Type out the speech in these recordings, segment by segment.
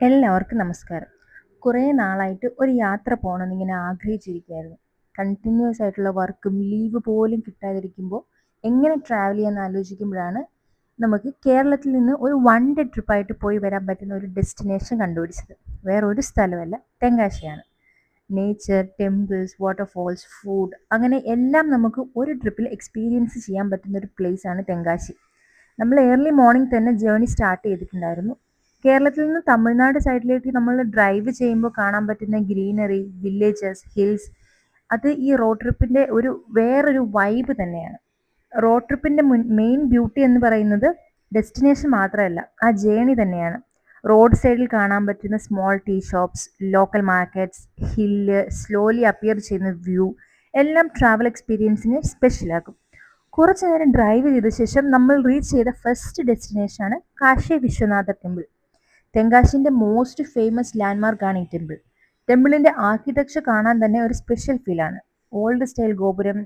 എല്ലാവർക്കും നമസ്കാരം. കുറേ നാളായിട്ട് ഒരു യാത്ര പോകണമെന്ന് ഇങ്ങനെ ആഗ്രഹിച്ചിരിക്കുകയായിരുന്നു. കണ്ടിന്യൂസ് ആയിട്ടുള്ള വർക്കും ലീവ് പോലും കിട്ടാതിരിക്കുമ്പോൾ എങ്ങനെ ട്രാവൽ ചെയ്യാന്ന് ആലോചിക്കുമ്പോഴാണ് നമുക്ക് കേരളത്തിൽ നിന്ന് ഒരു വൺ ഡേ ട്രിപ്പായിട്ട് പോയി വരാൻ പറ്റുന്ന ഒരു ഡെസ്റ്റിനേഷൻ കണ്ടുപിടിച്ചത്. വേറെ ഒരു സ്ഥലമല്ല, തെങ്കാശിയാണ്. നേച്ചർ, ടെമ്പിൾസ്, വാട്ടർഫോൾസ്, ഫുഡ് അങ്ങനെ എല്ലാം നമുക്ക് ഒരു ട്രിപ്പിൽ എക്സ്പീരിയൻസ് ചെയ്യാൻ പറ്റുന്ന ഒരു പ്ലേസ് ആണ് തെങ്കാശി. നമ്മൾ ഏർലി മോർണിംഗ് തന്നെ ജേർണി സ്റ്റാർട്ട് ചെയ്തിട്ടുണ്ടായിരുന്നു. കേരളത്തിൽ നിന്ന് തമിഴ്നാട് സൈഡിലേക്ക് നമ്മൾ ഡ്രൈവ് ചെയ്യുമ്പോൾ കാണാൻ പറ്റുന്ന ഗ്രീനറി, വില്ലേജസ്, ഹിൽസ്, അത് ഈ റോഡ് ട്രിപ്പിൻ്റെ ഒരു വേറൊരു വൈബ് തന്നെയാണ്. റോഡ് ട്രിപ്പിൻ്റെ മെയിൻ ബ്യൂട്ടി എന്ന് പറയുന്നത് ഡെസ്റ്റിനേഷൻ മാത്രമല്ല, ആ ജേണി തന്നെയാണ്. റോഡ് സൈഡിൽ കാണാൻ പറ്റുന്ന small tea shops, local markets, hill, slowly appear ചെയ്യുന്ന വ്യൂ എല്ലാം ട്രാവൽ എക്സ്പീരിയൻസിനെ സ്പെഷ്യലാക്കും. കുറച്ചു നേരം ഡ്രൈവ് ചെയ്ത ശേഷം നമ്മൾ റീച്ച് ചെയ്ത ഫസ്റ്റ് ഡെസ്റ്റിനേഷനാണ് കാശി വിശ്വനാഥ ടെമ്പിൾ. തെങ്കാശിൻ്റെ മോസ്റ്റ് ഫേമസ് ലാൻഡ്മാർക്കാണ് ഈ ടെമ്പിൾ. ടെമ്പിളിൻ്റെ ആർക്കിടെക്ചർ കാണാൻ തന്നെ ഒരു സ്പെഷ്യൽ ഫീലാണ്. Old style gopuram,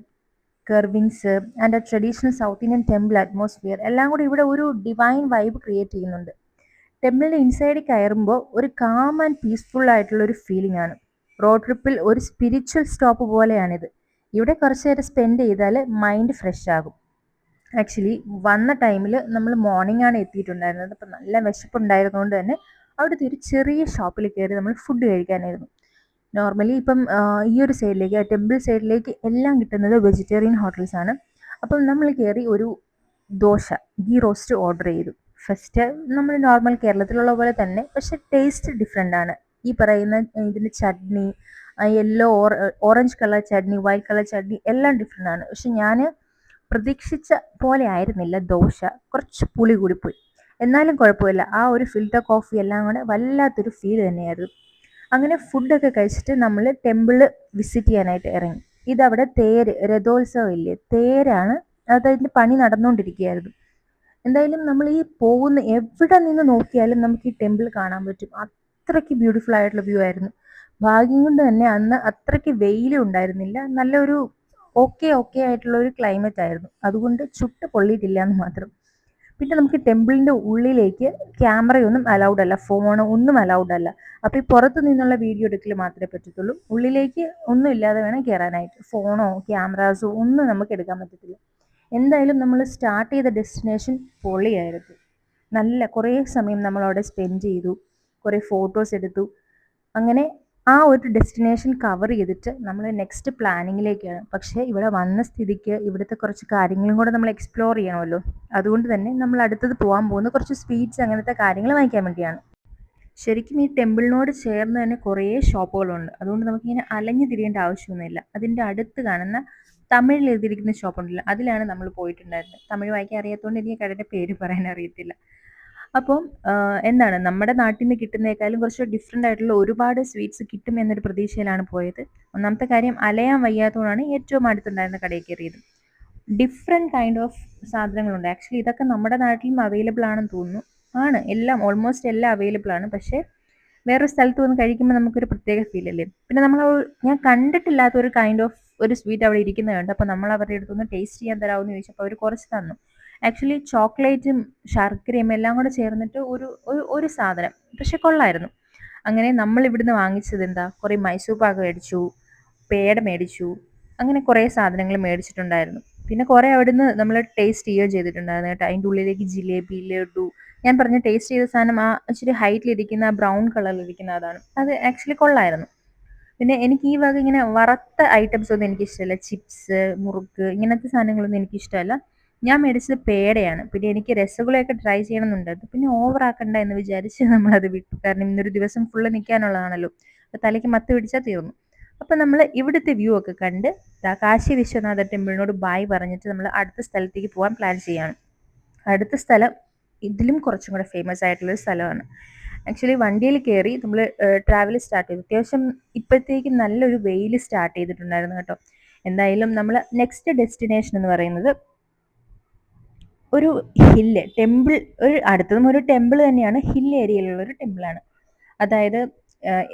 carvings and a traditional south Indian temple atmosphere എല്ലാം കൂടി ഇവിടെ ഒരു ഡിവൈൻ വൈബ് ക്രിയേറ്റ് ചെയ്യുന്നുണ്ട്. ടെമ്പിളിൻ്റെ ഇൻസൈഡിൽ കയറുമ്പോൾ ഒരു കാം ആൻഡ് പീസ്ഫുൾ ആയിട്ടുള്ള ഒരു ഫീലിംഗ് ആണ്. റോഡ് ട്രിപ്പിൽ ഒരു സ്പിരിച്വൽ സ്റ്റോപ്പ് പോലെയാണിത്. ഇവിടെ കുറച്ച് നേരം സ്പെൻഡ് ചെയ്താൽ മൈൻഡ് ഫ്രഷ് ആകും. ആക്ച്വലി വന്ന ടൈമിൽ നമ്മൾ മോർണിംഗ് ആണ് എത്തിയിട്ടുണ്ടായിരുന്നത്. അപ്പം നല്ല വിശപ്പുണ്ടായിരുന്നതുകൊണ്ട് തന്നെ അവിടുത്തെ ഒരു ചെറിയ ഷോപ്പിൽ കയറി നമ്മൾ ഫുഡ് കഴിക്കാനായിരുന്നു. നോർമലി ഇപ്പം ഈ ഒരു സൈഡിലേക്ക്, ടെമ്പിൾ സൈഡിലേക്ക് എല്ലാം കിട്ടുന്നത് വെജിറ്റേറിയൻ ഹോട്ടൽസ് ആണ്. അപ്പം നമ്മൾ കയറി ഒരു ദോശ, ഗീ റോസ്റ്റ് ഓർഡർ ചെയ്തു. ഫസ്റ്റ് നമ്മൾ നോർമൽ കേരളത്തിലുള്ള പോലെ തന്നെ, പക്ഷെ ടേസ്റ്റ് ഡിഫറെൻ്റ് ആണ്. ഈ പറയുന്ന ഇതിൻ്റെ chutney, yellow orange colour chutney, white colour chutney എല്ലാം ഡിഫറെൻ്റ് ആണ്. പക്ഷെ ഞാൻ പ്രതീക്ഷിച്ച പോലെ ആയിരുന്നില്ല ദോശ. കുറച്ച് പുളി കൂടിപ്പോയി. എന്നാലും കുഴപ്പമില്ല, ആ ഒരു ഫിൽറ്റർ കോഫി എല്ലാം കൂടെ വല്ലാത്തൊരു ഫീൽ തന്നെയായിരുന്നു. അങ്ങനെ ഫുഡൊക്കെ കഴിച്ചിട്ട് നമ്മൾ ടെമ്പിള് വിസിറ്റ് ചെയ്യാനായിട്ട് ഇറങ്ങി. ഇതവിടെ തേര്, രഥോത്സവം ഇല്ലേ, തേരാണ്. അതതിൻ്റെ പണി നടന്നുകൊണ്ടിരിക്കുകയായിരുന്നു. എന്തായാലും നമ്മൾ ഈ പോകുന്ന എവിടെ നിന്ന് നോക്കിയാലും നമുക്ക് ഈ ടെമ്പിൾ കാണാൻ പറ്റും. അത്രയ്ക്ക് ബ്യൂട്ടിഫുൾ ആയിട്ടുള്ള വ്യൂ ആയിരുന്നു. ഭാഗ്യം കൊണ്ട് തന്നെ അന്ന് അത്രയ്ക്ക് വെയിലും ഉണ്ടായിരുന്നില്ല. നല്ലൊരു ഓക്കെ ആയിട്ടുള്ള ഒരു ക്ലൈമറ്റ് ആയിരുന്നു. അതുകൊണ്ട് ചുട്ട് പൊള്ളിയിട്ടില്ല എന്ന് മാത്രം. പിന്നെ നമുക്ക് ടെമ്പിളിൻ്റെ ഉള്ളിലേക്ക് ക്യാമറയൊന്നും അലൗഡ് അല്ല, ഫോണ് ഒന്നും അലൗഡ് അല്ല. അപ്പോൾ ഈ പുറത്തു നിന്നുള്ള വീഡിയോ എടുക്കൽ മാത്രമേ പറ്റത്തുള്ളൂ. ഉള്ളിലേക്ക് ഒന്നും ഇല്ലാതെ വേണം കയറാനായിട്ട്. ഫോണോ ക്യാമറാസോ ഒന്നും നമുക്ക് എടുക്കാൻ പറ്റത്തില്ല. എന്തായാലും നമ്മൾ സ്റ്റാർട്ട് ചെയ്ത ഡെസ്റ്റിനേഷൻ പൊളിയായിരുന്നു. നല്ല കുറേ സമയം നമ്മൾ അവിടെ സ്പെൻഡ് ചെയ്തു, കുറേ ഫോട്ടോസ് എടുത്തു. അങ്ങനെ ആ ഒരു ഡെസ്റ്റിനേഷൻ കവർ ചെയ്തിട്ട് നമ്മൾ നെക്സ്റ്റ് പ്ലാനിങ്ങിലേക്കാണ്. പക്ഷേ ഇവിടെ വന്ന സ്ഥിതിക്ക് ഇവിടുത്തെ കുറച്ച് കാര്യങ്ങളും കൂടെ നമ്മൾ എക്സ്പ്ലോർ ചെയ്യണമല്ലോ. അതുകൊണ്ട് തന്നെ നമ്മൾ അടുത്തത് പോകാൻ പോകുന്ന കുറച്ച് സ്വീറ്റ്സ് അങ്ങനത്തെ കാര്യങ്ങൾ വാങ്ങിക്കാൻ വേണ്ടിയാണ്. ശരിക്കും ഈ ടെമ്പിളിനോട് ചേർന്ന് തന്നെ കുറേ ഷോപ്പുകളുണ്ട്. അതുകൊണ്ട് നമുക്കിങ്ങനെ അലഞ്ഞു തിരിയേണ്ട ആവശ്യമൊന്നുമില്ല. അതിൻ്റെ അടുത്ത് കാണുന്ന തമിഴിൽ എഴുതിയിരിക്കുന്ന ഷോപ്പുണ്ടല്ലോ, അതിലാണ് നമ്മൾ പോയിട്ടുണ്ടായിരുന്നത്. തമിഴ് വായിക്കാൻ അറിയാത്തതുകൊണ്ട് എനിക്ക് കടയുടെ പേര് പറയാൻ അറിയത്തില്ല. അപ്പം എന്താണ് നമ്മുടെ നാട്ടിൽ നിന്ന് കിട്ടുന്നേക്കാളും കുറച്ച് ഡിഫറെൻ്റ് ആയിട്ടുള്ള ഒരുപാട് സ്വീറ്റ്സ് കിട്ടും എന്നൊരു പ്രതീക്ഷയിലാണ് പോയത്. ഒന്നാമത്തെ കാര്യം അലയാൻ വയ്യാത്തതുകൊണ്ടാണ് ഏറ്റവും അടുത്തുണ്ടായിരുന്ന കടയിൽ കയറിയത്. ഡിഫറെൻറ്റ് കൈൻഡ് ഓഫ് സാധനങ്ങളുണ്ട്. ആക്ച്വലി ഇതൊക്കെ നമ്മുടെ നാട്ടിലും അവൈലബിൾ ആണെന്ന് തോന്നുന്നു. ആണ്, എല്ലാം ഓൾമോസ്റ്റ് എല്ലാം അവൈലബിൾ ആണ്. പക്ഷേ വേറൊരു സ്ഥലത്ത് വന്ന് കഴിക്കുമ്പോൾ നമുക്കൊരു പ്രത്യേക ഫീൽ അല്ലേ. പിന്നെ ഞാൻ കണ്ടിട്ടില്ലാത്ത ഒരു കൈൻഡ് ഓഫ് ഒരു സ്വീറ്റ് അവിടെ ഇരിക്കുന്നത് കണ്ട്. അപ്പോൾ നമ്മൾ അവരുടെ അടുത്തൊന്ന് ടേസ്റ്റ് ചെയ്യാൻ തരാമെന്ന് ചോദിച്ചപ്പോൾ അവർ കുറച്ച് തന്നു. ആക്ച്വലി ചോക്ലേറ്റും ശർക്കരയും എല്ലാം കൂടെ ചേർന്നിട്ട് ഒരു ഒരു സാധനം, പക്ഷെ കൊള്ളായിരുന്നു. അങ്ങനെ നമ്മൾ ഇവിടുന്ന് വാങ്ങിച്ചത് എന്താ, കുറേ മൈസൂർ പാക്ക് മേടിച്ചു, പേട മേടിച്ചു, അങ്ങനെ കുറേ സാധനങ്ങൾ മേടിച്ചിട്ടുണ്ടായിരുന്നു. പിന്നെ കുറേ അവിടുന്ന് നമ്മൾ ടേസ്റ്റ് ചെയ്യുകയും ചെയ്തിട്ടുണ്ടായിരുന്നു കേട്ടോ. അതിൻ്റെ ഉള്ളിലേക്ക് ജിലേബി, ലഡു, ഞാൻ പറഞ്ഞ ടേസ്റ്റ് ചെയ്ത സാധനം ആ ഇച്ചിരി ഹൈറ്റിലിരിക്കുന്ന ബ്രൗൺ കളറിലിരിക്കുന്ന അതാണ്. അത് ആക്ച്വലി കൊള്ളായിരുന്നു. പിന്നെ എനിക്ക് ഈ വക ഇങ്ങനെ വറുത്ത ഐറ്റംസ് ഒന്നും എനിക്കിഷ്ടമല്ല. ചിപ്സ്, മുറുക്ക് ഇങ്ങനത്തെ സാധനങ്ങളൊന്നും എനിക്കിഷ്ടമല്ല. ഞാൻ മേടിച്ചത് പേടയാണ്. പിന്നെ എനിക്ക് രസഗുളയൊക്കെ ട്രൈ ചെയ്യണമെന്നുണ്ടായിരുന്നു. പിന്നെ ഓവറാക്കണ്ട എന്ന് വിചാരിച്ച് നമ്മളത് വിട്ടു. കാരണം ഇന്നൊരു ദിവസം ഫുള്ള് നിൽക്കാനുള്ളതാണല്ലോ. അപ്പോൾ തലയ്ക്ക് മത്ത് പിടിച്ചാൽ തീർന്നു. അപ്പോൾ നമ്മൾ ഇവിടുത്തെ വ്യൂ ഒക്കെ കണ്ട് കാശി വിശ്വനാഥ ടെമ്പിളിനോട് ബായ് പറഞ്ഞിട്ട് നമ്മൾ അടുത്ത സ്ഥലത്തേക്ക് പോകാൻ പ്ലാൻ ചെയ്യാണ്. അടുത്ത സ്ഥലം ഇതിലും കുറച്ചും കൂടെ ഫേമസ് ആയിട്ടുള്ളൊരു സ്ഥലമാണ്. ആക്ച്വലി വണ്ടിയിൽ കയറി നമ്മൾ ട്രാവൽ സ്റ്റാർട്ട് ചെയ്തു. അത്യാവശ്യം ഇപ്പോഴത്തേക്ക് നല്ലൊരു വെയിൽ സ്റ്റാർട്ട് ചെയ്തിട്ടുണ്ടായിരുന്നു കേട്ടോ. എന്തായാലും നമ്മൾ നെക്സ്റ്റ് ഡെസ്റ്റിനേഷൻ എന്ന് പറയുന്നത് ഒരു ഹില്ല് ടെമ്പിൾ, ഒരു അടുത്തതും ഒരു ടെമ്പിൾ തന്നെയാണ്. ഹിൽ ഏരിയയിലുള്ള ഒരു ടെമ്പിളാണ്. അതായത്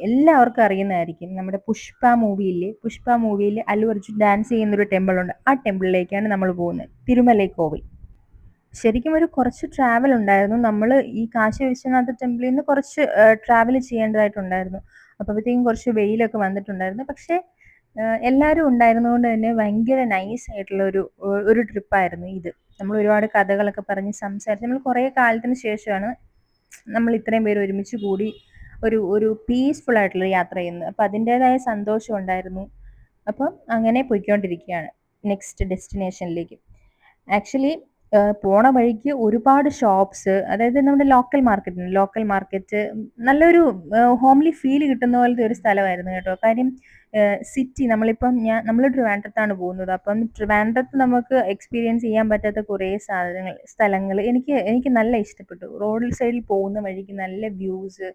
എല്ലാവർക്കും അറിയുന്നതായിരിക്കും, നമ്മുടെ പുഷ്പ മൂവിയിൽ അല്ലു അർജുൻ ഡാൻസ് ചെയ്യുന്നൊരു ടെമ്പിളുണ്ട്. ആ ടെമ്പിളിലേക്കാണ് നമ്മൾ പോകുന്നത്, തിരുമലൈ കോവിൽ. ശരിക്കും ഒരു കുറച്ച് ട്രാവൽ ഉണ്ടായിരുന്നു. നമ്മള് ഈ കാശി വിശ്വനാഥ ടെമ്പിളിൽ നിന്ന് കുറച്ച് ട്രാവൽ ചെയ്യേണ്ടതായിട്ടുണ്ടായിരുന്നു. അപ്പഴത്തേക്കും കുറച്ച് വെയിലൊക്കെ വന്നിട്ടുണ്ടായിരുന്നു. പക്ഷേ എല്ലാരും ഉണ്ടായിരുന്നതുകൊണ്ട് തന്നെ ഭയങ്കര നൈസ് ആയിട്ടുള്ള ഒരു ട്രിപ്പായിരുന്നു ഇത്. നമ്മൾ ഒരുപാട് കഥകളൊക്കെ പറഞ്ഞ് സംസാരിച്ച് നമ്മൾ കുറേ കാലത്തിന് ശേഷമാണ് നമ്മൾ ഇത്രയും പേര് ഒരുമിച്ച് കൂടി ഒരു പീസ്ഫുൾ ആയിട്ടുള്ള യാത്ര ചെയ്യുന്നത്. അപ്പം അതിൻ്റെതായ സന്തോഷം ഉണ്ടായിരുന്നു. അപ്പം അങ്ങനെ പോയിക്കൊണ്ടിരിക്കുകയാണ് നെക്സ്റ്റ് ഡെസ്റ്റിനേഷനിലേക്ക്. ആക്ച്വലി പോണ വഴിക്ക് ഒരുപാട് ഷോപ്സ്, അതായത് നമ്മുടെ ലോക്കൽ മാർക്കറ്റ് നല്ലൊരു ഹോംലി ഫീൽ കിട്ടുന്ന പോലത്തെ ഒരു സ്ഥലമായിരുന്നു കേട്ടോ. കാര്യം സിറ്റി നമ്മൾ ട്രിവാൻഡ്രത്താണ് പോകുന്നത്. അപ്പം ട്രിവാൻഡ്രത്ത് നമുക്ക് എക്സ്പീരിയൻസ് ചെയ്യാൻ പറ്റാത്ത കുറേ സ്ഥലങ്ങൾ എനിക്ക് നല്ല ഇഷ്ടപ്പെട്ടു. റോഡ് സൈഡിൽ പോകുന്ന വഴിക്ക് നല്ല വ്യൂസ്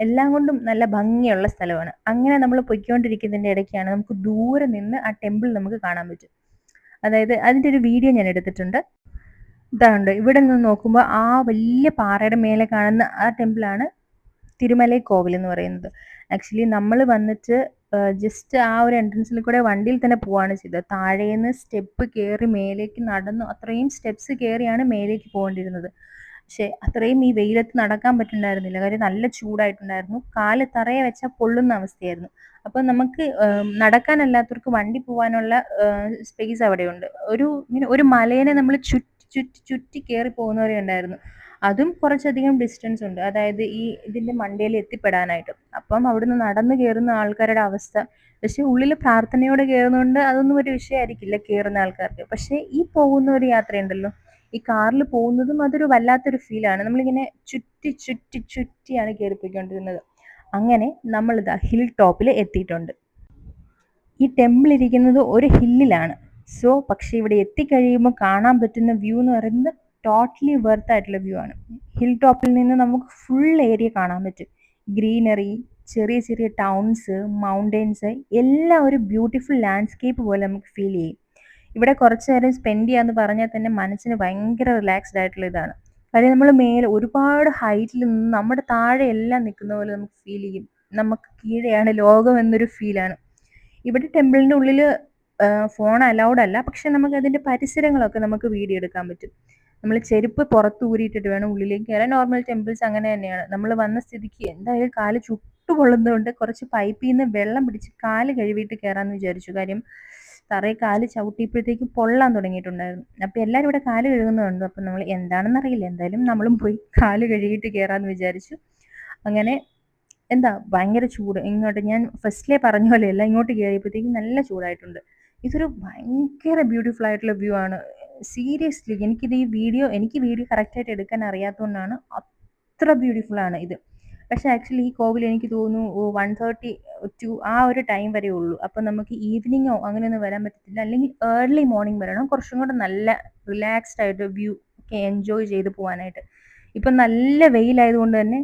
എല്ലാം കൊണ്ടും നല്ല ഭംഗിയുള്ള സ്ഥലമാണ്. അങ്ങനെ നമ്മൾ പൊയ്ക്കൊണ്ടിരിക്കുന്നതിൻ്റെ ഇടയ്ക്കാണ് നമുക്ക് ദൂരെ നിന്ന് ആ ടെമ്പിൾ നമുക്ക് കാണാൻ പറ്റും. അതായത് അതിൻ്റെ ഒരു വീഡിയോ ഞാൻ എടുത്തിട്ടുണ്ട്. ഇതാണ്ട് ഇവിടെ നിന്ന് നോക്കുമ്പോൾ ആ വലിയ പാറയുടെ മേലെ കാണുന്ന ആ ടെമ്പിളാണ് തിരുമലൈ കോവിൽ എന്ന് പറയുന്നത്. ആക്ച്വലി നമ്മൾ വന്നിട്ട് ജസ്റ്റ് ആ ഒരു എൻട്രൻസിൽ കൂടെ വണ്ടിയിൽ തന്നെ പോവാണ് ചെയ്തത്. താഴേന്ന് സ്റ്റെപ്പ് കയറി മേലേക്ക് നടന്നു, അത്രയും സ്റ്റെപ്സ് കയറിയാണ് മേലേക്ക് പോകേണ്ടിരുന്നത്. പക്ഷെ അത്രയും ഈ വെയിലത്ത് നടക്കാൻ പറ്റുന്നുണ്ടായിരുന്നില്ല. കാര്യം നല്ല ചൂടായിട്ടുണ്ടായിരുന്നു. കാല് തറയെ വെച്ചാൽ പൊള്ളുന്ന അവസ്ഥയായിരുന്നു. അപ്പം നമുക്ക് നടക്കാനല്ലാത്തവർക്ക് വണ്ടി പോകാനുള്ള സ്പേസ് അവിടെയുണ്ട്. ഇങ്ങനെ ഒരു മലേനെ നമ്മൾ ചുറ്റി കയറി പോകുന്നവരെ ഉണ്ടായിരുന്നു. അതും കുറച്ചധികം ഡിസ്റ്റൻസ് ഉണ്ട്, അതായത് ഇതിന്റെ മണ്ടയിൽ എത്തിപ്പെടാനായിട്ട്. അപ്പം അവിടുന്ന് നടന്ന് കയറുന്ന ആൾക്കാരുടെ അവസ്ഥ, പക്ഷെ ഉള്ളിൽ പ്രാർത്ഥനയോടെ കയറുന്നതുകൊണ്ട് അതൊന്നും ഒരു വിഷയമായിരിക്കില്ല കയറുന്ന ആൾക്കാർക്ക്. പക്ഷെ ഈ പോകുന്ന ഒരു യാത്രയുണ്ടല്ലോ, ഈ കാറിൽ പോകുന്നതും അതൊരു വല്ലാത്തൊരു ഫീലാണ്. നമ്മളിങ്ങനെ ചുറ്റിയാണ് കയറിപ്പോയിക്കൊണ്ടിരുന്നത്. അങ്ങനെ നമ്മളിതാ ഹിൽ ടോപ്പിൽ എത്തിയിട്ടുണ്ട്. ഈ ടെമ്പിൾ ഇരിക്കുന്നത് ഒരു ഹില്ലിലാണ്. പക്ഷെ ഇവിടെ എത്തിക്കഴിയുമ്പോൾ കാണാൻ പറ്റുന്ന വ്യൂ എന്ന് പറയുന്നത് ടോട്ടലി വെർത്ത് ആയിട്ടുള്ള വ്യൂ ആണ്. ഹിൽ ടോപ്പിൽ നിന്ന് നമുക്ക് ഫുൾ ഏരിയ കാണാൻ പറ്റും. ഗ്രീനറി, ചെറിയ ചെറിയ ടൗൺസ്, മൗണ്ടെയ്ൻസ് എല്ലാം ഒരു ബ്യൂട്ടിഫുൾ ലാൻഡ്സ്കേപ്പ് പോലെ നമുക്ക് ഫീൽ ചെയ്യും. ഇവിടെ കുറച്ച് നേരം സ്പെൻഡ് ചെയ്യാന്ന് പറഞ്ഞാൽ തന്നെ മനസ്സിന് ഭയങ്കര റിലാക്സ്ഡ് ആയിട്ടുള്ള ഇതാണ്. കാര്യം നമ്മൾ മേലെ ഒരുപാട് ഹൈറ്റിൽ നിന്ന് നമ്മുടെ താഴെ എല്ലാം നിൽക്കുന്ന പോലെ നമുക്ക് ഫീൽ ചെയ്യും. നമുക്ക് കീഴെയാണ് ലോകം എന്നൊരു ഫീലാണ്. ഇവിടെ ടെമ്പിളിന്റെ ഉള്ളിൽ ഫോൺ അലൗഡ് അല്ല, പക്ഷെ നമുക്ക് അതിന്റെ പരിസരങ്ങളൊക്കെ നമുക്ക് വീഡിയോ എടുക്കാൻ പറ്റും. നമ്മൾ ചെരുപ്പ് പുറത്ത് ഊരിയിട്ടിട്ട് വേണം ഉള്ളിലേക്ക് കയറാൻ. നോർമൽ ടെമ്പിൾസ് അങ്ങനെ തന്നെയാണ്. നമ്മൾ വന്ന സ്ഥിതിക്ക് എന്തായാലും കാല് ചുട്ടുപൊള്ളുന്നതുകൊണ്ട് കുറച്ച് പൈപ്പിൽ നിന്ന് വെള്ളം പിടിച്ച് കാല് കഴുകിയിട്ട് കയറാമെന്ന് വിചാരിച്ചു. കാര്യം തറയിൽ കാല് ചവിട്ടിയപ്പോഴത്തേക്കും പൊള്ളാൻ തുടങ്ങിയിട്ടുണ്ടായിരുന്നു. അപ്പം എല്ലാവരും ഇവിടെ കാല് കഴുകുന്നുണ്ട്. അപ്പം നമ്മൾ എന്താണെന്ന് അറിയില്ല, എന്തായാലും നമ്മളും പോയി കാല് കഴുകിയിട്ട് കയറാമെന്ന് വിചാരിച്ചു. അങ്ങനെ ഭയങ്കര ചൂട്. ഞാൻ ഫസ്റ്റിലേ പറഞ്ഞ പോലെയല്ല, ഇങ്ങോട്ട് കയറിയപ്പോഴത്തേക്കും നല്ല ചൂടായിട്ടുണ്ട്. ഇതൊരു ഭയങ്കര ബ്യൂട്ടിഫുൾ ആയിട്ടുള്ള വ്യൂ ആണ്. സീരിയസ്ലി എനിക്ക് വീഡിയോ കറക്റ്റായിട്ട് എടുക്കാൻ അറിയാത്തതുകൊണ്ടാണ് അത്ര ബ്യൂട്ടിഫുൾ ആണ് ഇത്. പക്ഷെ ആക്ച്വലി ഈ കോവിൽ എനിക്ക് തോന്നുന്നു 1:30 to ആ ഒരു ടൈം വരെ ഉള്ളൂ. അപ്പം നമുക്ക് ഈവനിങ്ങോ അങ്ങനെയൊന്നും വരാൻ പറ്റത്തില്ല. അല്ലെങ്കിൽ ഏർലി മോർണിംഗ് വരണം, കുറച്ചും കൂടെ നല്ല റിലാക്സ്ഡ് ആയിട്ട് വ്യൂ ഒക്കെ എൻജോയ് ചെയ്ത് പോകാനായിട്ട്. ഇപ്പം നല്ല വെയിലായതുകൊണ്ട് തന്നെ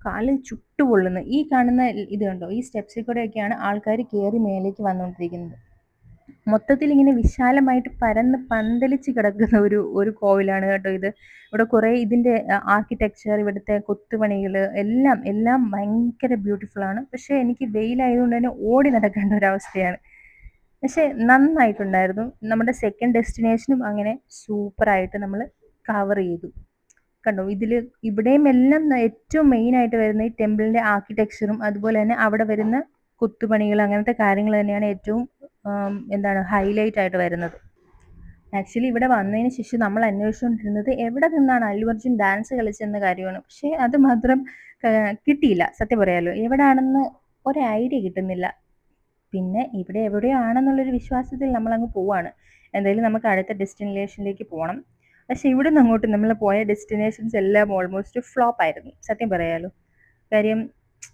കാല് ചുട്ടുപൊള്ളുന്നു. ഈ കാണുന്ന ഇത് കണ്ടോ, ഈ സ്റ്റെപ്സിൽ കൂടെയൊക്കെയാണ് ആൾക്കാർ കയറി മേലേക്ക് വന്നുകൊണ്ടിരിക്കുന്നത്. മൊത്തത്തിൽ ഇങ്ങനെ വിശാലമായിട്ട് പരന്ന് പന്തലിച്ച് കിടക്കുന്ന ഒരു കോവിലാണ് കേട്ടോ ഇത്. ഇവിടെ കുറേ ഇതിന്റെ ആർക്കിടെക്ചർ, ഇവിടുത്തെ കൊത്തുപണികൾ എല്ലാം ഭയങ്കര ബ്യൂട്ടിഫുൾ ആണ്. പക്ഷെ എനിക്ക് വെയിലായതുകൊണ്ട് തന്നെ ഓടി നടക്കേണ്ട ഒരവസ്ഥയാണ്. പക്ഷെ നന്നായിട്ടുണ്ടായിരുന്നു. നമ്മുടെ സെക്കൻഡ് ഡെസ്റ്റിനേഷനും അങ്ങനെ സൂപ്പറായിട്ട് നമ്മൾ കവർ ചെയ്തു. കണ്ടോ, ഇവിടെയും എല്ലാം ഏറ്റവും മെയിൻ ആയിട്ട് വരുന്ന ഈ ടെമ്പിളിന്റെ ആർക്കിടെക്ചറും അതുപോലെ തന്നെ അവിടെ വരുന്ന കൊത്തുപണികൾ, അങ്ങനത്തെ കാര്യങ്ങൾ തന്നെയാണ് ഏറ്റവും ഹൈലൈറ്റ് ആയിട്ട് വരുന്നത്. ആക്ച്വലി ഇവിടെ വന്നതിന് ശേഷം നമ്മൾ അന്വേഷിച്ചുകൊണ്ടിരുന്നത് എവിടെ നിന്നാണ് അല്ലു അർജുൻ ഡാൻസ് കളിച്ചെന്ന കാര്യമാണ്. പക്ഷെ അത് മാത്രം കിട്ടിയില്ല. സത്യം പറയാലോ, എവിടെയാണെന്ന് ഒരു ഐഡിയ കിട്ടുന്നില്ല. പിന്നെ ഇവിടെ എവിടെയാണെന്നുള്ളൊരു വിശ്വാസത്തിൽ നമ്മൾ അങ്ങ് പോവാണ്. എന്തായാലും നമുക്ക് അടുത്ത ഡെസ്റ്റിനേഷനിലേക്ക് പോകണം. പക്ഷെ ഇവിടെ നിന്ന് അങ്ങോട്ട് നമ്മൾ പോയ ഡെസ്റ്റിനേഷൻസ് എല്ലാം ഓൾമോസ്റ്റ് ഫ്ലോപ്പ് ആയിരുന്നു, സത്യം പറയാലോ. കാര്യം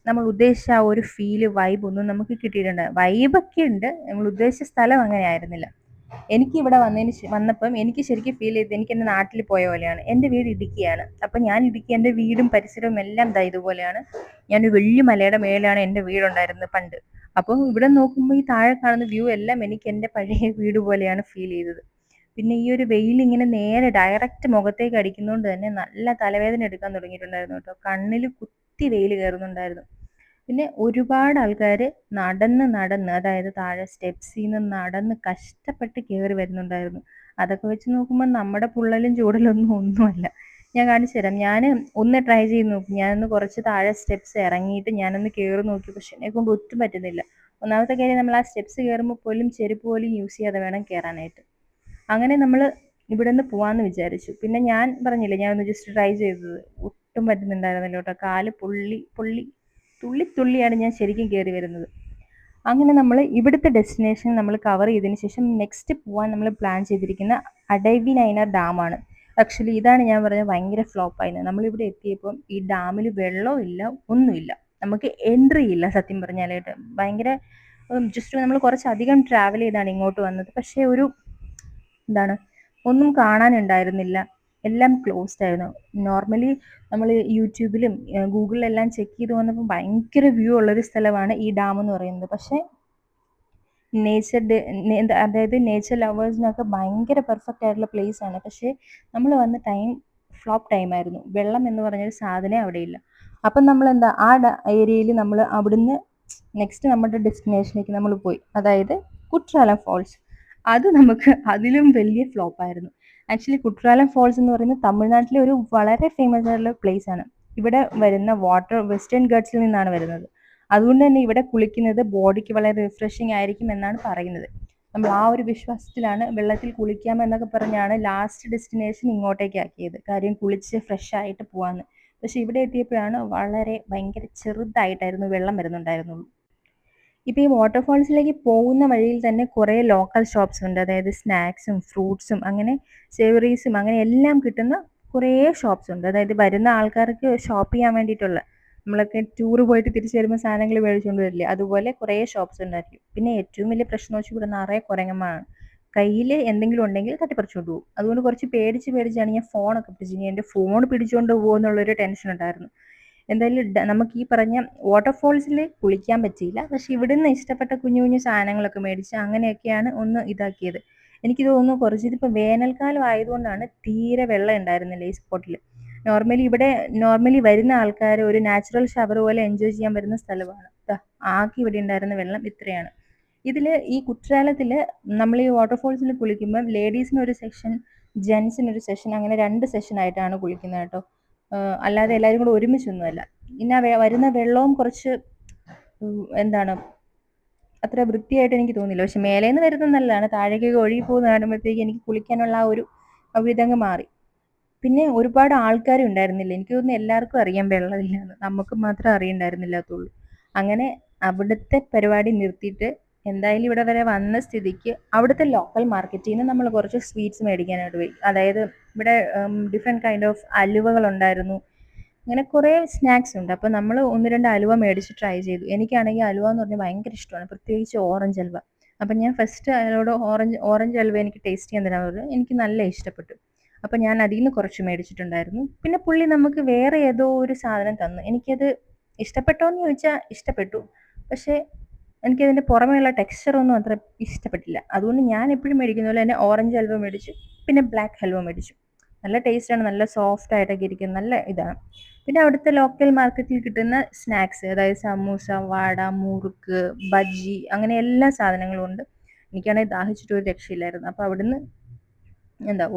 നമ്മൾ ഉദ്ദേശിച്ച ആ ഒരു ഫീല്, വൈബ് ഒന്നും നമുക്ക് കിട്ടിയിട്ടുണ്ട്. വൈബൊക്കെ ഉണ്ട്, നമ്മൾ ഉദ്ദേശിച്ച സ്ഥലം അങ്ങനെ ആയിരുന്നില്ല. എനിക്ക് ഇവിടെ വന്നപ്പം എനിക്ക് ശരിക്കും ഫീൽ ചെയ്ത് എനിക്ക് എൻ്റെ നാട്ടിൽ പോയ പോലെയാണ്. എൻ്റെ വീട് ഇടുക്കിയാണ്. അപ്പം ഞാൻ എൻ്റെ വീടും പരിസരവും എല്ലാം ഇതുപോലെയാണ്. ഞാൻ വലിയ മലയുടെ മേലാണ് എൻ്റെ വീടുണ്ടായിരുന്നത് പണ്ട്. അപ്പം ഇവിടെ നോക്കുമ്പോൾ ഈ താഴെ കാണുന്ന വ്യൂ എല്ലാം എനിക്ക് എൻ്റെ പഴയ വീട് പോലെയാണ് ഫീൽ ചെയ്തത്. പിന്നെ ഈ ഒരു വെയിൽ ഇങ്ങനെ നേരെ ഡയറക്റ്റ് മുഖത്തേക്ക് അടിക്കുന്നതുകൊണ്ട് തന്നെ നല്ല തലവേദന എടുക്കാൻ തുടങ്ങിയിട്ടുണ്ടായിരുന്നു കേട്ടോ. കണ്ണിൽ കുത്തി വെയിൽ കയറുന്നുണ്ടായിരുന്നു. പിന്നെ ഒരുപാട് ആൾക്കാർ നടന്ന് അതായത് താഴെ സ്റ്റെപ്സിൽ നിന്ന് നടന്ന് കഷ്ടപ്പെട്ട് കയറി വരുന്നുണ്ടായിരുന്നു. അതൊക്കെ വെച്ച് നോക്കുമ്പോൾ നമ്മുടെ പൊള്ളലും ചൂടലൊന്നും ഒന്നുമല്ല. ഞാൻ കാണിച്ചു തരാം. ഞാൻ ഒന്ന് ട്രൈ ചെയ്ത് നോക്കി. ഞാനൊന്ന് കുറച്ച് താഴെ സ്റ്റെപ്സ് ഇറങ്ങിയിട്ട് ഞാനൊന്ന് കയറി നോക്കി. പക്ഷെ എന്നെക്കൊണ്ട് ഒട്ടും പറ്റുന്നില്ല. ഒന്നാമത്തെ കാര്യം, നമ്മൾ ആ സ്റ്റെപ്സ് കയറുമ്പോൾ പോലും ചെരുപ്പ് പോലും യൂസ് ചെയ്യാതെ വേണം കയറാനായിട്ട്. അങ്ങനെ നമ്മൾ ഇവിടെ നിന്ന് പോവാമെന്ന് വിചാരിച്ചു. പിന്നെ ഞാൻ പറഞ്ഞില്ലേ, ഞാൻ ഒന്ന് ജസ്റ്റ് ട്രൈ ചെയ്തത്, ഒട്ടും പറ്റുന്നുണ്ടായിരുന്നില്ല കേട്ടോ. കാല് പൊള്ളി പൊള്ളി തുള്ളി തുള്ളിയാണ് ഞാൻ ശരിക്കും കയറി വരുന്നത്. അങ്ങനെ നമ്മൾ ഇവിടുത്തെ ഡെസ്റ്റിനേഷൻ നമ്മൾ കവർ ചെയ്തതിന് ശേഷം നെക്സ്റ്റ് പോകാൻ നമ്മൾ പ്ലാൻ ചെയ്തിരിക്കുന്ന അഡൈവിനൈനർ ഡാമാണ്. ആക്ച്വലി ഇതാണ് ഞാൻ പറഞ്ഞത് ഭയങ്കര ഫ്ലോപ്പായിരുന്നു. നമ്മളിവിടെ എത്തിയപ്പം ഈ ഡാമിൽ വെള്ളവും ഇല്ല, ഒന്നുമില്ല. നമുക്ക് എൻട്രി ഇല്ല സത്യം പറഞ്ഞാലായിട്ട്. ഭയങ്കര ജസ്റ്റ് നമ്മൾ കുറച്ചധികം ട്രാവൽ ചെയ്താണ് ഇങ്ങോട്ട് വന്നത്. പക്ഷേ ഒരു എന്താണ്, ഒന്നും കാണാനുണ്ടായിരുന്നില്ല. എല്ലാം ക്ലോസ്ഡ് ആയിരുന്നു. നോർമലി നമ്മൾ യൂട്യൂബിലും ഗൂഗിളിലെല്ലാം ചെക്ക് ചെയ്ത് വന്നപ്പോൾ ഭയങ്കര വ്യൂ ഉള്ളൊരു സ്ഥലമാണ് ഈ ഡാം എന്ന് പറയുന്നത്. പക്ഷേ അതായത് നേച്ചർ ലവേഴ്സിനൊക്കെ ഭയങ്കര പെർഫെക്റ്റ് ആയിട്ടുള്ള പ്ലേസ് ആണ്. പക്ഷേ നമ്മൾ വന്ന ടൈം ഫ്ലോപ്പ് ടൈമായിരുന്നു. വെള്ളം എന്ന് പറഞ്ഞൊരു സാധനമേ അവിടെ ഇല്ല. അപ്പം നമ്മൾ എന്താ, ആ ഏരിയയിൽ നമ്മൾ അവിടുന്ന് നെക്സ്റ്റ് നമ്മുടെ ഡെസ്റ്റിനേഷനിലേക്ക് നമ്മൾ പോയി, അതായത് കുട്രാലം ഫോൾസ്. അത് നമുക്ക് അതിലും വലിയ ഫ്ലോപ്പായിരുന്നു. ആക്ച്വലി കുട്രാലം ഫോൾസ് എന്ന് പറയുന്നത് തമിഴ്നാട്ടിലെ ഒരു വളരെ ഫേമസ് ആയിട്ടുള്ള പ്ലേസ് ആണ്. ഇവിടെ വരുന്ന വാട്ടർ വെസ്റ്റേൺ ഗട്ട്സിൽ നിന്നാണ് വരുന്നത്. അതുകൊണ്ട് തന്നെ ഇവിടെ കുളിക്കുന്നത് ബോഡിക്ക് വളരെ റിഫ്രഷിങ് ആയിരിക്കും എന്നാണ് പറയുന്നത്. നമ്മൾ ആ ഒരു വിശ്വാസത്തിലാണ് വെള്ളത്തിൽ കുളിക്കാമെന്നൊക്കെ പറഞ്ഞാണ് ലാസ്റ്റ് ഡെസ്റ്റിനേഷൻ ഇങ്ങോട്ടേക്ക് ആക്കിയത്. കാര്യം കുളിച്ച് ഫ്രഷ് ആയിട്ട് പോവാന്ന്. പക്ഷെ ഇവിടെ എത്തിയപ്പോഴാണ് വളരെ ഭയങ്കര ചെറുതായിട്ടായിരുന്നു വെള്ളം വരുന്നുണ്ടായിരുന്നുള്ളൂ. ഇപ്പോൾ ഈ വാട്ടർഫാൾസിലേക്ക് പോകുന്ന വഴിയിൽ തന്നെ കുറേ ലോക്കൽ ഷോപ്സ് ഉണ്ട്. അതായത് സ്നാക്സും ഫ്രൂട്ട്സും അങ്ങനെ സേവറീസും അങ്ങനെ എല്ലാം കിട്ടുന്ന കുറേ ഷോപ്സ് ഉണ്ട്. അതായത് വരുന്ന ആൾക്കാർക്ക് ഷോപ്പ് ചെയ്യാൻ വേണ്ടിയിട്ടുള്ള, നമ്മളൊക്കെ ടൂർ പോയിട്ട് തിരിച്ചു വരുമ്പോൾ സാധനങ്ങൾ മേടിച്ചുകൊണ്ട് വരില്ലേ, അതുപോലെ കുറേ ഷോപ്സ് ഉണ്ടായിരിക്കും. പിന്നെ ഏറ്റവും വലിയ പ്രശ്നം വെച്ചാൽ ഇവിടെ നിറയെ കുരങ്ങന്മാരാണ്. കയ്യിൽ എന്തെങ്കിലും ഉണ്ടെങ്കിൽ തട്ടിപ്പറിച്ചുകൊണ്ട് പോകും. അതുകൊണ്ട് കുറച്ച് പേടിച്ചാണ് ഞാൻ ഫോണൊക്കെ പിടിച്ചത്. എൻ്റെ ഫോൺ പിടിച്ചുകൊണ്ട് പോകുമെന്നുള്ളൊരു ടെൻഷൻ ഉണ്ടായിരുന്നു. എന്തായാലും നമുക്ക് ഈ പറഞ്ഞ വാട്ടർഫോൾസിൽ കുളിക്കാൻ പറ്റിയില്ല. പക്ഷെ ഇവിടുന്ന് ഇഷ്ടപ്പെട്ട കുഞ്ഞു കുഞ്ഞു സാധനങ്ങളൊക്കെ മേടിച്ച് അങ്ങനെയൊക്കെയാണ് ഒന്ന് ഇതാക്കിയത്. എനിക്ക് തോന്നുന്നു കുറച്ച് ഇതിപ്പോൾ വേനൽക്കാലം ആയതുകൊണ്ടാണ് തീരെ വെള്ളം ഉണ്ടായിരുന്നില്ല ഈ സ്പോട്ടിൽ. നോർമലി വരുന്ന ആൾക്കാർ ഒരു നാച്ചുറൽ ഷവർ പോലെ എൻജോയ് ചെയ്യാൻ വരുന്ന സ്ഥലമാണ്. ആകെ ഇവിടെ ഉണ്ടായിരുന്ന വെള്ളം ഇത്രയാണ്. ഇതിൽ ഈ കുട്രാലത്തിൽ നമ്മൾ ഈ വാട്ടർഫോൾസിൽ കുളിക്കുമ്പം ലേഡീസിനൊരു സെക്ഷൻ, ജെൻസിനൊരു സെഷൻ, അങ്ങനെ 2 സെഷനായിട്ടാണ് കുളിക്കുന്നത് കേട്ടോ. അല്ലാതെ എല്ലാവരും കൂടെ ഒരുമിച്ചൊന്നുമല്ല. പിന്നെ വരുന്ന വെള്ളവും കുറച്ച് എന്താണ്, അത്ര വൃത്തിയായിട്ട് എനിക്ക് തോന്നിയില്ല. പക്ഷെ മേലേന്ന് വരുന്നത് നല്ലതാണ്. താഴേക്കൊക്കെ ഒഴുകി പോകുന്ന കാണുമ്പോഴത്തേക്ക് എനിക്ക് കുളിക്കാനുള്ള ആ ഒരു ഇതങ്ങ് മാറി. പിന്നെ ഒരുപാട് ആൾക്കാരും ഉണ്ടായിരുന്നില്ല. എനിക്ക് തോന്നുന്നു എല്ലാവർക്കും അറിയാം വെള്ളമില്ലാന്ന്, നമുക്ക് മാത്രം അറിയണ്ടായിരുന്നില്ലാത്തുള്ളൂ. അങ്ങനെ അവിടുത്തെ പരിപാടി നിർത്തിയിട്ട് എന്തായാലും ഇവിടെ വരെ വന്ന സ്ഥിതിക്ക് അവിടുത്തെ ലോക്കൽ മാർക്കറ്റിൽ നിന്ന് നമ്മൾ കുറച്ച് സ്വീറ്റ്സ് മേടിക്കാനായിട്ട് പോയി. അതായത് ഇവിടെ ഡിഫറെൻറ്റ് കൈൻഡ് ഓഫ് അലുവകൾ ഉണ്ടായിരുന്നു. അങ്ങനെ കുറേ സ്നാക്സ് ഉണ്ട്. അപ്പോൾ നമ്മൾ 1-2 അലുവ മേടിച്ച് ട്രൈ ചെയ്തു. എനിക്കാണെങ്കിൽ അലുവ എന്ന് പറഞ്ഞാൽ ഭയങ്കര ഇഷ്ടമാണ്, പ്രത്യേകിച്ച് ഓറഞ്ച് അലുവ. അപ്പം ഞാൻ ഫസ്റ്റ് അയാളോട് ഓറഞ്ച് അലുവ എനിക്ക് ടേസ്റ്റ് ചെയ്യാൻ തരാൻ പറഞ്ഞു. എനിക്ക് നല്ല ഇഷ്ടപ്പെട്ടു. അപ്പം ഞാൻ അതിൽ നിന്ന് കുറച്ച് മേടിച്ചിട്ടുണ്ടായിരുന്നു. പിന്നെ പുള്ളി നമുക്ക് വേറെ ഏതോ ഒരു സാധനം തന്നു. എനിക്കത് ഇഷ്ടപ്പെട്ടോ എന്ന് ചോദിച്ചാൽ ഇഷ്ടപ്പെട്ടു. പക്ഷേ എനിക്കതിൻ്റെ പുറമേയുള്ള ടെക്സ്ചറൊന്നും അത്ര ഇഷ്ടപ്പെട്ടില്ല. അതുകൊണ്ട് ഞാൻ എപ്പോഴും മേടിക്കുന്ന പോലെ തന്നെ ഓറഞ്ച് ഹൽവ മേടിച്ചു. പിന്നെ ബ്ലാക്ക് ഹൽവ മേടിച്ചു. നല്ല ടേസ്റ്റാണ്, നല്ല സോഫ്റ്റ് ആയിട്ടൊക്കെ ഇരിക്കും, നല്ല ഇതാണ്. പിന്നെ അവിടുത്തെ ലോക്കൽ മാർക്കറ്റിൽ കിട്ടുന്ന സ്നാക്സ്, അതായത് സമൂസ, വട, മുറുക്ക്, ബജ്ജി, അങ്ങനെ എല്ലാ സാധനങ്ങളും ഉണ്ട്. എനിക്കാണെങ്കിൽ ദാഹിച്ചിട്ട് ഒരു രക്ഷയില്ലായിരുന്നു. അപ്പോൾ അവിടുന്ന്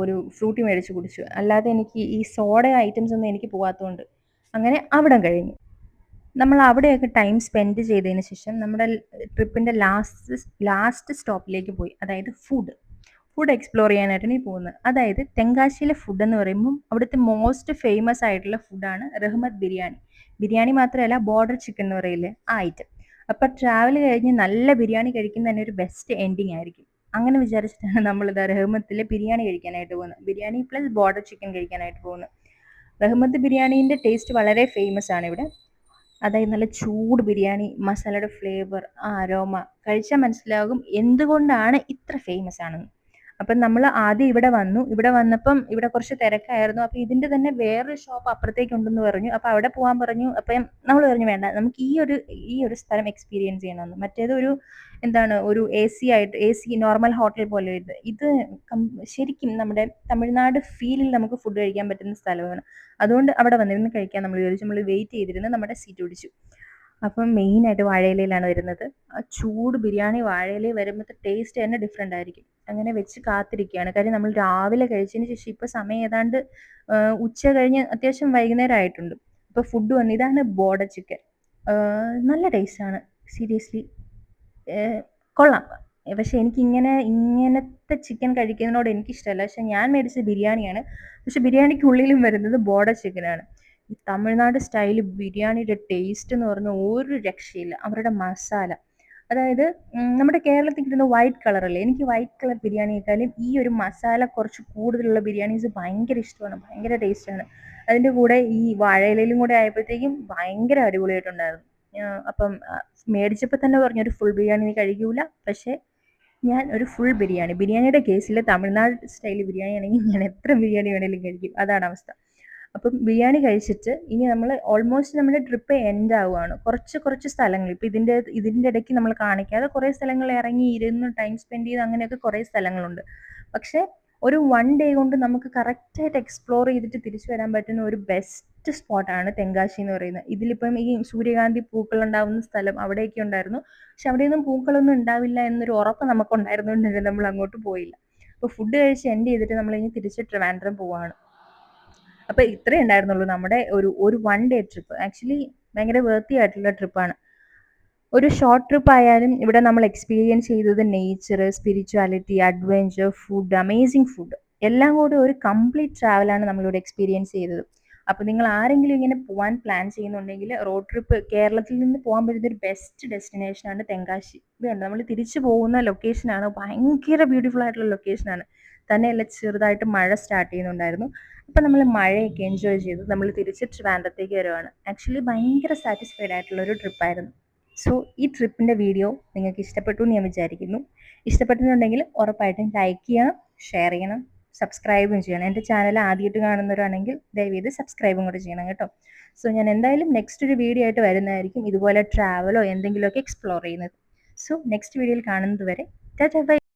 ഒരു ഫ്രൂട്ടി മേടിച്ച് കുടിച്ചു. അല്ലാതെ എനിക്ക് ഈ സോഡ ഐറ്റംസ് ഒന്നും എനിക്ക് പോകാത്തതുകൊണ്ട് അങ്ങനെ അവിടം കഴിഞ്ഞു. നമ്മൾ അവിടെയൊക്കെ ടൈം സ്പെൻഡ് ചെയ്തതിന് ശേഷം നമ്മുടെ ട്രിപ്പിൻ്റെ ലാസ്റ്റ് സ്റ്റോപ്പിലേക്ക് പോയി. അതായത് ഫുഡ് എക്സ്പ്ലോർ ചെയ്യാനായിട്ടാണ് ഈ പോകുന്നത്. അതായത് തെങ്കാശിയിലെ ഫുഡ് എന്ന് പറയുമ്പോൾ അവിടുത്തെ മോസ്റ്റ് ഫേമസ് ആയിട്ടുള്ള ഫുഡാണ് റഹ്മത്ത് ബിരിയാണി. ബിരിയാണി മാത്രമല്ല, ബോർഡർ ചിക്കൻ എന്ന് പറയില്ലേ, ആ ഐറ്റം. അപ്പോൾ ട്രാവൽ കഴിഞ്ഞ് നല്ല ബിരിയാണി കഴിക്കുന്ന തന്നെ ഒരു ബെസ്റ്റ് എൻഡിങ് ആയിരിക്കും. അങ്ങനെ വിചാരിച്ചിട്ടാണ് നമ്മളിത് റഹ്മത്തിലെ ബിരിയാണി കഴിക്കാനായിട്ട് പോകുന്നത്. ബിരിയാണി പ്ലസ് ബോർഡർ ചിക്കൻ കഴിക്കാനായിട്ട് പോകുന്നത്. റഹ്മത്ത് ബിരിയാണീൻ്റെ ടേസ്റ്റ് വളരെ ഫേമസ് ആണ് ഇവിടെ. അതായത് നല്ല ചൂട് ബിരിയാണി, മസാലയുടെ ഫ്ലേവർ, ആ അരോമ കഴിച്ചാൽ മനസ്സിലാകും എന്തുകൊണ്ടാണ് ഇത്ര ഫേമസ് ആണെന്ന്. അപ്പം നമ്മൾ ആദ്യം ഇവിടെ വന്നു. ഇവിടെ വന്നപ്പം ഇവിടെ കുറച്ച് തിരക്കായിരുന്നു. അപ്പോൾ ഇതിൻ്റെ തന്നെ വേറൊരു ഷോപ്പ് അപ്പുറത്തേക്കുണ്ടെന്ന് പറഞ്ഞു. അപ്പോൾ അവിടെ പോകാൻ പറഞ്ഞു. അപ്പം നമ്മൾ പറഞ്ഞു വേണ്ട, നമുക്ക് ഈ ഒരു സ്ഥലം എക്സ്പീരിയൻസ് ചെയ്യണമെന്ന്. മറ്റേത് ഒരു എ സി നോർമൽ ഹോട്ടൽ പോലെ ഇത് ശരിക്കും നമ്മുടെ തമിഴ്നാട് ഫീലിൽ നമുക്ക് ഫുഡ് കഴിക്കാൻ പറ്റുന്ന സ്ഥലമാണ്. അതുകൊണ്ട് അവിടെ വന്നിരുന്ന് കഴിക്കാൻ നമ്മൾ വിചാരിച്ചു. നമ്മൾ വെയിറ്റ് ചെയ്തിരുന്ന് നമ്മുടെ സീറ്റ് പിടിച്ചു. അപ്പം മെയിനായിട്ട് വാഴയിലയിലാണ് വരുന്നത്. ആ ചൂട് ബിരിയാണി വാഴയിലയിൽ വരുമ്പോഴത്തെ ടേസ്റ്റ് തന്നെ ഡിഫറെൻ്റ് ആയിരിക്കും. അങ്ങനെ വെച്ച് കാത്തിരിക്കുകയാണ്. കാര്യം നമ്മൾ രാവിലെ കഴിച്ചതിന് ശേഷം ഇപ്പോൾ സമയം ഏതാണ്ട് ഉച്ച കഴിഞ്ഞ് അത്യാവശ്യം വൈകുന്നേരം ആയിട്ടുണ്ട്. അപ്പോൾ ഫുഡ് വന്നു. ഇതാണ് ബോർഡർ ചിക്കൻ. നല്ല ടേസ്റ്റാണ് സീരിയസ്ലി. കൊള്ളാം. പക്ഷെ ഇങ്ങനത്തെ ചിക്കൻ കഴിക്കുന്നതിനോട് എനിക്കിഷ്ടമല്ല. പക്ഷെ ഞാൻ മേടിച്ചത് ബിരിയാണിയാണ്. പക്ഷെ ബിരിയാണിക്കുള്ളിലും വരുന്നത് ബോർഡർ ചിക്കനാണ്. ഈ തമിഴ്നാട് സ്റ്റൈൽ ബിരിയാണിയുടെ ടേസ്റ്റ് എന്ന് പറഞ്ഞാൽ ഒരു രക്ഷയില്ല. അവരുടെ മസാല, അതായത് നമ്മുടെ കേരളത്തിൽ കിട്ടുന്ന വൈറ്റ് കളറല്ലേ, എനിക്ക് വൈറ്റ് കളർ ബിരിയാണിയേക്കാളും ഈ ഒരു മസാല കുറച്ച് കൂടുതലുള്ള ബിരിയാണീസ് ഭയങ്കര ഇഷ്ടമാണ്, ഭയങ്കര ടേസ്റ്റാണ്. അതിൻ്റെ കൂടെ ഈ വാഴയിലയിലും കൂടെ ആയപ്പോഴത്തേക്കും ഭയങ്കര അടിപൊളിയായിട്ടുണ്ടായിരുന്നു. അപ്പം മേടിച്ചപ്പോൾ തന്നെ പറഞ്ഞു ഒരു ഫുൾ ബിരിയാണി നീ കഴിക്കൂല. പക്ഷേ ഞാൻ ഒരു ഫുൾ ബിരിയാണിയുടെ കേസിൽ തമിഴ്നാട് സ്റ്റൈൽ ബിരിയാണി ആണെങ്കിൽ ഞാൻ എത്ര ബിരിയാണി വേണേലും കഴിക്കും. അതാണ് അവസ്ഥ. അപ്പം ബിരിയാണി കഴിച്ചിട്ട് ഇനി നമ്മൾ ഓൾമോസ്റ്റ് നമ്മുടെ ട്രിപ്പ് എൻഡ് ആവുകയാണ്. കുറച്ച് സ്ഥലങ്ങൾ ഇപ്പോൾ ഇതിൻ്റെ ഇടയ്ക്ക് നമ്മൾ കാണിക്കാതെ കുറേ സ്ഥലങ്ങൾ ഇറങ്ങി ഇരുന്ന് ടൈം സ്പെൻഡ് ചെയ്ത് അങ്ങനെയൊക്കെ കുറേ സ്ഥലങ്ങളുണ്ട്. പക്ഷേ ഒരു 1 ഡേ കൊണ്ട് നമുക്ക് കറക്റ്റായിട്ട് എക്സ്പ്ലോർ ചെയ്തിട്ട് തിരിച്ചു വരാൻ പറ്റുന്ന ഒരു ബെസ്റ്റ് സ്പോട്ടാണ് തെങ്കാശി എന്ന് പറയുന്നത്. ഇതിലിപ്പം ഈ സൂര്യകാന്തി പൂക്കളുണ്ടാവുന്ന സ്ഥലം അവിടെയൊക്കെ ഉണ്ടായിരുന്നു. പക്ഷെ അവിടെയൊന്നും പൂക്കളൊന്നും ഉണ്ടാവില്ല എന്നൊരു ഉറപ്പ് നമുക്കുണ്ടായിരുന്നുകൊണ്ട് നമ്മൾ അങ്ങോട്ട് പോയില്ല. അപ്പോൾ ഫുഡ് കഴിച്ച് എൻഡ് ചെയ്തിട്ട് നമ്മൾ ഇനി തിരിച്ച് ട്രിവാൻഡ്രം പോവാണ്. അപ്പോൾ ഇത്രേ ഉണ്ടായിരുന്നുള്ളൂ നമ്മുടെ ഒരു 1 ഡേ ട്രിപ്പ്. ആക്ച്വലി ഭയങ്കര വർത്തി ആയിട്ടുള്ള ട്രിപ്പാണ്. ഒരു ഷോർട്ട് ട്രിപ്പ് ആയാലും ഇവിടെ നമ്മൾ എക്സ്പീരിയൻസ് ചെയ്തത് nature, spirituality, adventure, food, amazing food എല്ലാം കൂടി ഒരു കംപ്ലീറ്റ് ട്രാവലാണ് നമ്മളിവിടെ എക്സ്പീരിയൻസ് ചെയ്തത്. അപ്പോൾ നിങ്ങൾ ആരെങ്കിലും ഇങ്ങനെ പോകാൻ പ്ലാൻ ചെയ്യുന്നുണ്ടെങ്കിൽ റോഡ് ട്രിപ്പ് കേരളത്തിൽ നിന്ന് പോകാൻ പറ്റുന്ന ഒരു ബെസ്റ്റ് ഡെസ്റ്റിനേഷനാണ് തെങ്കാശി. ഇത് കണ്ടോ, നമ്മൾ തിരിച്ചു പോകുന്ന ലൊക്കേഷനാണ് ഭയങ്കര ബ്യൂട്ടിഫുൾ ആയിട്ടുള്ള ലൊക്കേഷനാണ്. തന്നെയല്ല ചെറുതായിട്ട് മഴ സ്റ്റാർട്ട് ചെയ്യുന്നുണ്ടായിരുന്നു. അപ്പം നമ്മൾ മഴയൊക്കെ എൻജോയ് ചെയ്ത് നമ്മൾ തിരിച്ച് ട്രിവാൻഡ്രത്തേക്ക് വരുവാണ്. ആക്ച്വലി ഭയങ്കര സാറ്റിസ്ഫൈഡ് ആയിട്ടുള്ള ഒരു ട്രിപ്പായിരുന്നു. സോ ഈ ട്രിപ്പിൻ്റെ വീഡിയോ നിങ്ങൾക്ക് ഇഷ്ടപ്പെട്ടു എന്ന് ഞാൻ വിചാരിക്കുന്നു. ഇഷ്ടപ്പെട്ടിട്ടുണ്ടെങ്കിൽ ഉറപ്പായിട്ടും ലൈക്ക് ചെയ്യണം, ഷെയർ ചെയ്യണം, സബ്സ്ക്രൈബും ചെയ്യണം. എൻ്റെ ചാനൽ ആദ്യമായിട്ട് കാണുന്നവരാണെങ്കിൽ ദയവേത് സബ്സ്ക്രൈബും കൂടെ ചെയ്യണം കേട്ടോ. സോ ഞാൻ എന്തായാലും നെക്സ്റ്റ് ഒരു വീഡിയോ ആയിട്ട് വരുന്നതായിരിക്കും, ഇതുപോലെ ട്രാവലോ എന്തെങ്കിലുമൊക്കെ എക്സ്പ്ലോർ ചെയ്യുന്നത്. സോ നെക്സ്റ്റ് വീഡിയോയിൽ കാണുന്നത് വരെ ടാറ്റാ ബൈ.